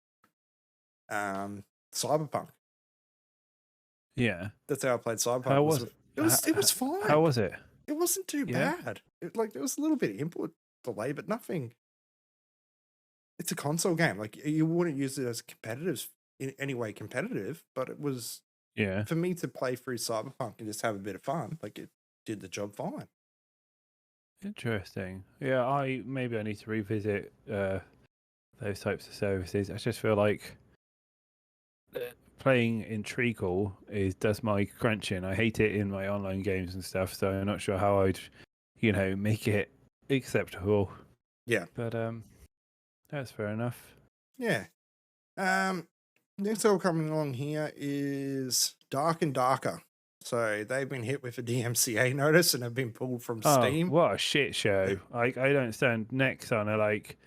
A: Cyberpunk.
B: Yeah.
A: That's how I played Cyberpunk.
B: How was it?
A: It was fine.
B: How was it?
A: It wasn't too bad. There was a little bit of input delay, but nothing. It's a console game. Like you wouldn't use it as competitive in any way competitive, but it was for me to play through Cyberpunk and just have a bit of fun. Like it did the job fine.
B: Interesting. Yeah, I need to revisit those types of services. I just feel like playing in Treacle does my crunching. I hate it in my online games and stuff, so I'm not sure how I'd, make it acceptable.
A: Yeah.
B: But that's fair enough.
A: Yeah. Next all coming along here is Dark and Darker. So they've been hit with a DMCA notice and have been pulled from Steam.
B: What a shit show. I don't understand. Nexon are like,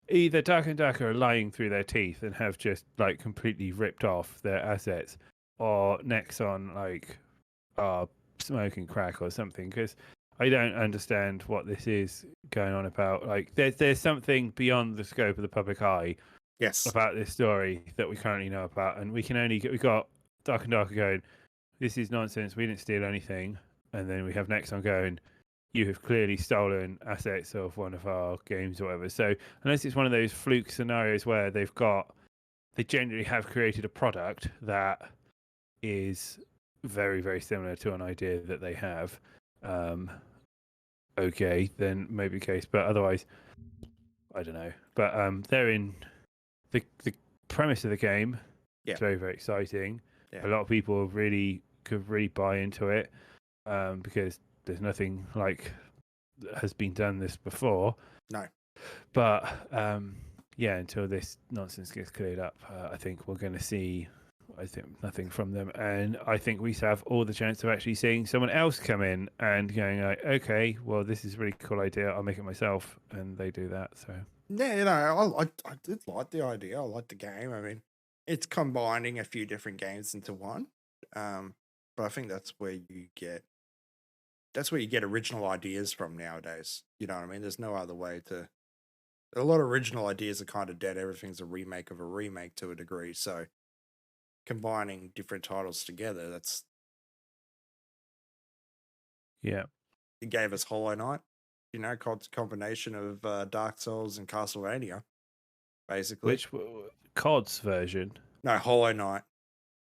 B: either Dark and Darker are lying through their teeth and have just like completely ripped off their assets, or Nexon like are smoking crack or something, because I don't understand what this is going on about. Like there's something beyond the scope of the public eye about this story that we currently know about, and we got Dark and Darker going, this is nonsense, we didn't steal anything, and then we have Nexon going, you have clearly stolen assets of one of our games or whatever. So unless it's one of those fluke scenarios where they generally have created a product that is very, very similar to an idea that they have, okay, then maybe the case. But otherwise, I don't know. But they're in the premise of the game. It's very, very exciting. A lot of people could really buy into it because there's nothing like that has been done this before.
A: No.
B: But until this nonsense gets cleared up, I think we're going to see, nothing from them. And I think we have all the chance of actually seeing someone else come in and going like, okay, well, this is a really cool idea. I'll make it myself. And they do that. So
A: yeah, I did like the idea. I like the game. I mean, it's combining a few different games into one. But I think that's where you get original ideas from nowadays. You know what I mean? There's no other way to. A lot of original ideas are kind of dead. Everything's a remake of a remake to a degree. So combining different titles together, that's.
B: Yeah.
A: It gave us Hollow Knight, combination of Dark Souls and Castlevania, basically.
B: Which COD's version?
A: No, Hollow Knight.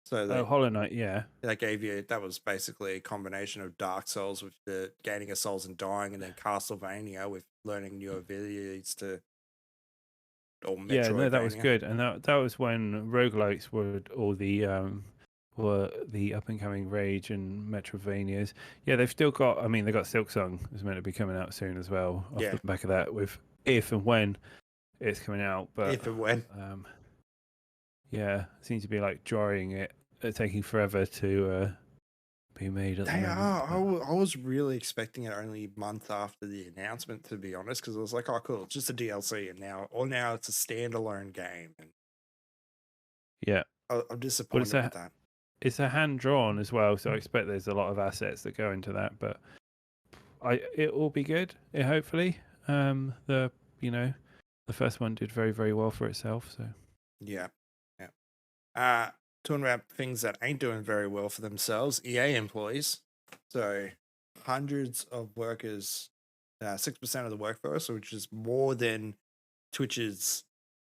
A: So
B: Hollow Knight, yeah.
A: That was basically a combination of Dark Souls with the gaining of souls and dying, and then Castlevania with learning new abilities to. Or Metroidvania.
B: Yeah, no, that was good, and that was when roguelikes were all the up and coming Rage and Metroidvanias. Yeah, they've still got. I mean, they got Silksong is meant to be coming out soon as well. Off the back of that, with if and when it's coming out, but
A: if and when.
B: Yeah, seems to be like drawing it, taking forever to being made at the
A: They
B: moment.
A: are.
B: but-
A: I was really expecting it only a month after the announcement, to be honest, because I was like, "Oh, cool, it's just a DLC," and now it's a standalone game, and
B: Yeah,
A: I'm
B: but
A: disappointed with that.
B: it's a hand drawn as well, so I expect there's a lot of assets that go into that. But it will be good. Hopefully, the first one did very very well for itself. So
A: Yeah, yeah. Talking about things that ain't doing very well for themselves, EA employees. So hundreds of workers, 6% of the workforce, which is more than Twitch's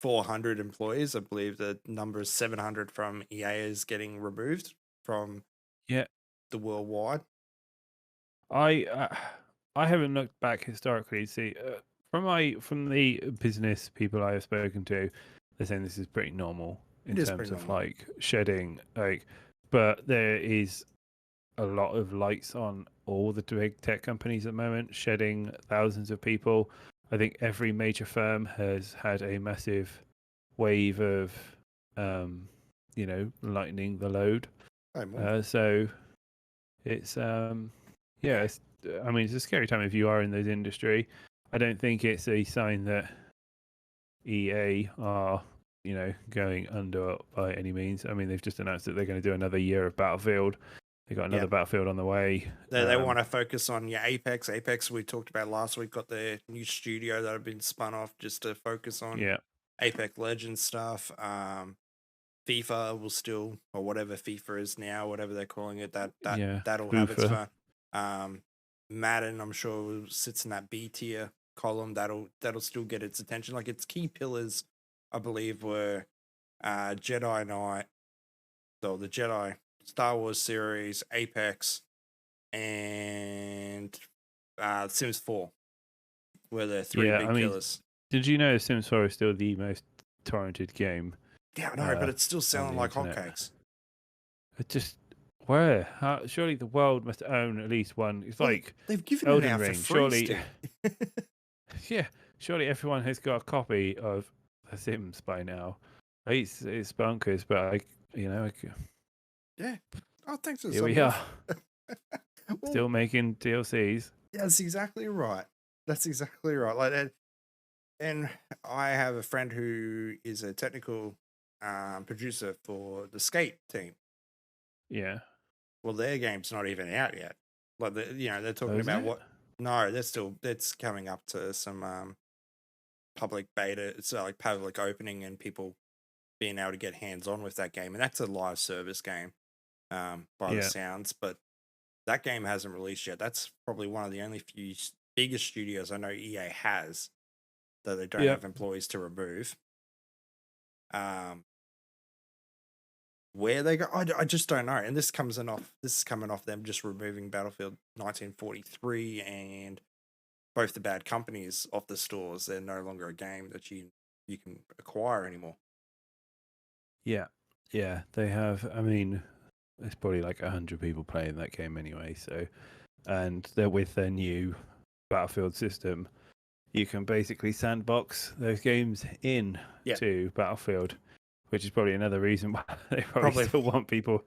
A: 400 employees. I believe the number is 700 from EA is getting removed from
B: yeah,
A: the worldwide.
B: I haven't looked back historically to see from the business people I have spoken to, they're saying this is pretty normal in
A: It is
B: terms
A: pretty
B: of
A: normal.
B: like shedding but there is a lot of lights on all the big tech companies at the moment shedding thousands of people. I think every major firm has had a massive wave of lightening the load.
A: Oh, more.
B: So it's it's I mean it's a scary time if you are in this industry. I don't think it's a sign that EA are going under by any means. I mean they've just announced that they're going to do another year of Battlefield. They got another Battlefield on the way.
A: They want to focus on Apex. Apex we talked about last week got their new studio that have been spun off just to focus on Apex Legends stuff. FIFA will still, or whatever FIFA is now, whatever they're calling it, that'll have its fun. Madden, I'm sure sits in that B tier column. That'll still get its attention. Like its key pillars, I believe, were Jedi Knight, so the Jedi Star Wars series, Apex, and Sims 4 were the three big killers.
B: Did you know Sims 4 is still the most torrented game?
A: Yeah, I know, but it's still selling like hotcakes.
B: It just surely the world must own at least one. It's like
A: they've given
B: Elden
A: it out
B: Ring.
A: for free.
B: Surely, yeah, surely everyone has got a copy of The Sims by now. It's bonkers, but
A: yeah. Oh, thanks for
B: here we are. Still making DLCs.
A: Yeah, that's exactly right. Like, and I have a friend who is a technical producer for the Skate team.
B: Yeah.
A: Well, their game's not even out yet. Like they're talking about No, it's coming up to some public beta. It's like public opening and people being able to get hands on with that game, and that's a live service game, by the sounds. But that game hasn't released yet. That's probably one of the only few biggest studios I know EA has that they don't have employees to remove. Where they go, I just don't know. And this is coming off them just removing Battlefield 1943 and both the Bad Companies off the stores. They're no longer a game that you can acquire anymore.
B: Yeah, they have. I mean, there's probably like 100 people playing that game anyway. So, and they're with their new Battlefield system. You can basically sandbox those games in to Battlefield, which is probably another reason why they probably still want people.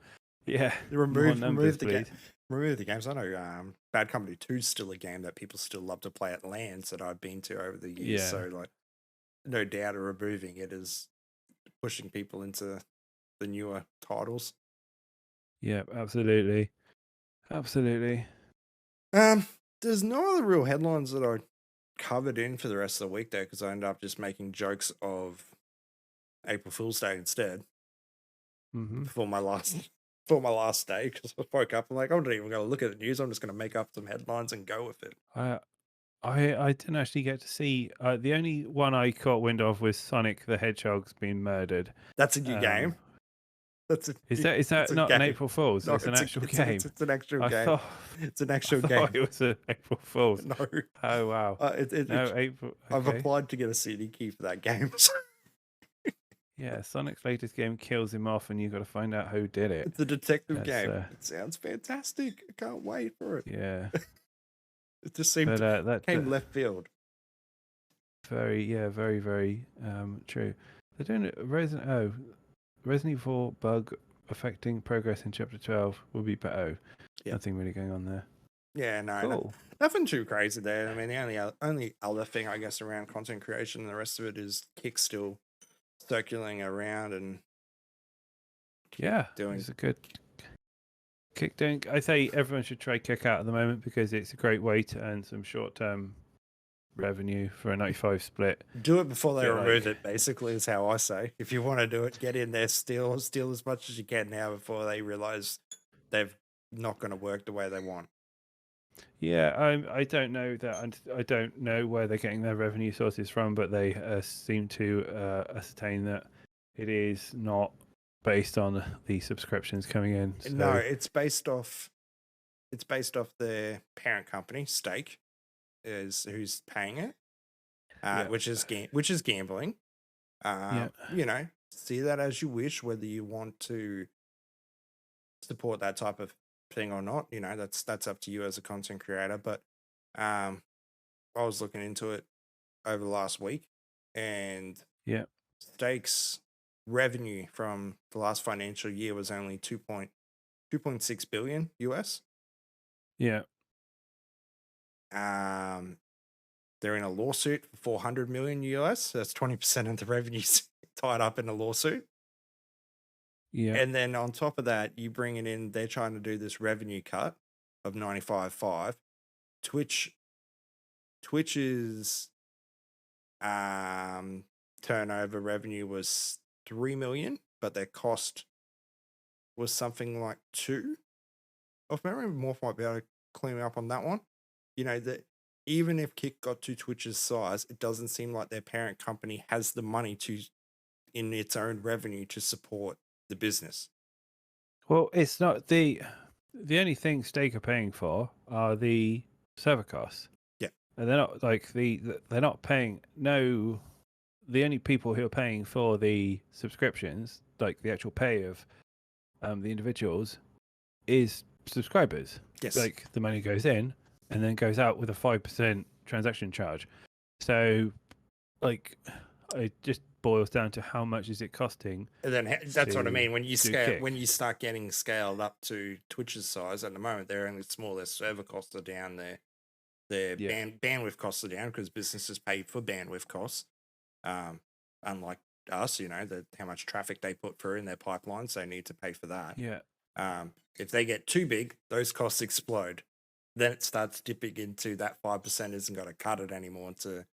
B: Yeah,
A: remove the games. I know Bad Company 2 is still a game that people still love to play at LANs that I've been to over the years. So like, no doubt removing it is pushing people into the newer titles.
B: Yeah, absolutely.
A: There's no other real headlines that I covered in for the rest of the week though, because I ended up just making jokes of April Fool's Day instead for my last day, because I woke up. I'm like, I'm not even going to look at the news. I'm just going to make up some headlines and go with it.
B: I didn't actually get to see. The only one I caught wind of was Sonic the Hedgehog's been murdered.
A: That's a new game.
B: Is that not an April Fool's?
A: No,
B: it's an actual game.
A: It's an actual game. It's an actual game.
B: I thought it was an April Fool's.
A: No.
B: Oh wow. April. Okay.
A: I've applied to get a CD key for that game.
B: Yeah, Sonic's latest game kills him off, and you've got to find out who did it.
A: It's a detective game. It sounds fantastic. I can't wait for it.
B: Yeah.
A: It just seemed that came left field.
B: Very, very, very true. They're doing Resident Evil Bug affecting progress in chapter 12 will be better.
A: Yeah.
B: Nothing really going on there.
A: Yeah, no,
B: Cool.
A: nothing too crazy there. I mean, the only other thing, I guess, around content creation and the rest of it is Kick still circulating around and
B: Yeah,
A: doing.
B: it's a good Kick. I say everyone should try Kick out at the moment because it's a great way to earn some short-term revenue for a 95 split.
A: Do it before they
B: Bit
A: remove
B: like-
A: it, basically, is how I say. If you want to do it, get in there, steal as much as you can now before they realize they've not going to work the way they want.
B: Yeah, I don't know that. I don't know where they're getting their revenue sources from, but they seem to ascertain that it is not based on the subscriptions coming in. So,
A: No, it's based off their parent company, Stake, is who's paying it, which is gambling. You know, see that as you wish, whether you want to support that type of thing or not. You know, that's up to you as a content creator. But I was looking into it over the last week, and Stake's revenue from the last financial year was only 2.6 billion US.
B: Yeah.
A: They're in a lawsuit for 400 million US. That's 20% of the revenues tied up in a lawsuit.
B: Yeah.
A: And then on top of that, you bring it in, they're trying to do this revenue cut of 95.5. Twitch's turnover revenue was 3 million, but their cost was something like 2. Off memory, Morph might be able to clean me up on that one. You know, that even if Kick got to Twitch's size, it doesn't seem like their parent company has the money to, in its own revenue, to support the business.
B: Well, it's not the only thing Stake are paying for are the server costs.
A: Yeah,
B: and they're not like they're not paying. No, the only people who are paying for the subscriptions, like the actual pay of the individuals, is subscribers.
A: Yes,
B: like the money goes in and then goes out with a 5% transaction charge. So, like, it just boils down to how much is it costing.
A: And then that's what I mean. When you
B: Kick.
A: when you start getting scaled up to Twitch's size, at the moment they're only small. Their server costs are down. Their bandwidth costs are down because businesses pay for bandwidth costs. Unlike us, you know, how much traffic they put through in their pipelines, they need to pay for that.
B: Yeah.
A: If they get too big, those costs explode. Then it starts dipping into that 5% isn't going to cut it anymore to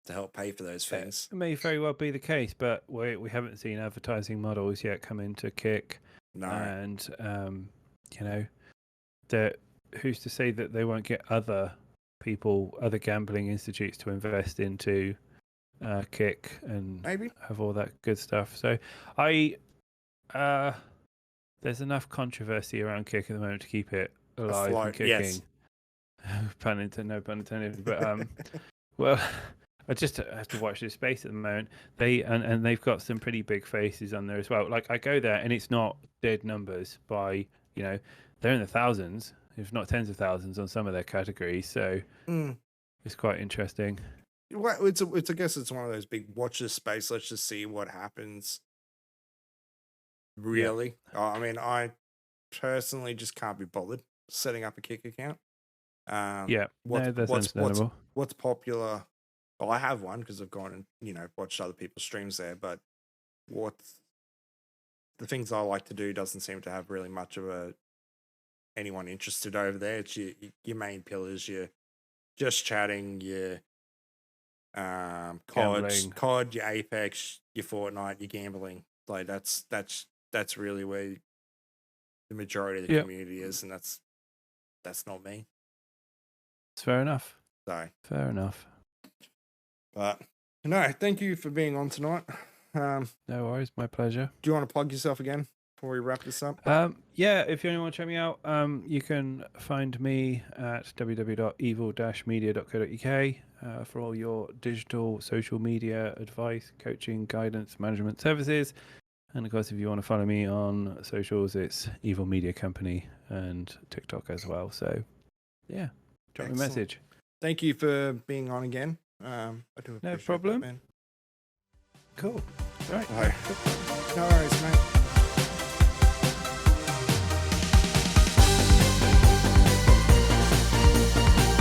A: help pay for those things.
B: It may very well be the case, but we haven't seen advertising models yet come into Kick.
A: No.
B: And, you know, that who's to say that they won't get other gambling institutes to invest into Kick and
A: maybe
B: have all that good stuff. So there's enough controversy around Kick at the moment to keep it alive and kicking.
A: Yes.
B: No pun intended. But well, I just have to watch this space at the moment. And they've got some pretty big faces on there as well. Like I go there and it's not dead numbers by, you know, they're in the thousands, if not tens of thousands on some of their categories. So it's quite interesting.
A: Well, I guess it's one of those big watch this space. Let's just see what happens. Really? Yeah. I mean, I personally just can't be bothered setting up a Kick account.
B: That's understandable.
A: What's popular? Well, I have one because I've gone and, you know, watched other people's streams there. But what's the things I like to do doesn't seem to have really much of anyone interested over there. It's your main pillars. You're just chatting. Your COD, your Apex, your Fortnite, your gambling. Like that's really where the majority of the community is, and that's not me.
B: It's fair enough.
A: So
B: fair enough.
A: But no, thank you for being on tonight.
B: No worries, my pleasure.
A: Do you want to plug yourself again before we wrap this up?
B: If you want to check me out, you can find me at www.evil-media.co.uk for all your digital social media advice, coaching, guidance, management services. And of course, if you want to follow me on socials, it's Evil Media Company and TikTok as well. So yeah, drop me a message.
A: Thank you for being on again. I do appreciate
B: no problem.
A: that, man.
B: Cool. Right.
A: No worries, mate.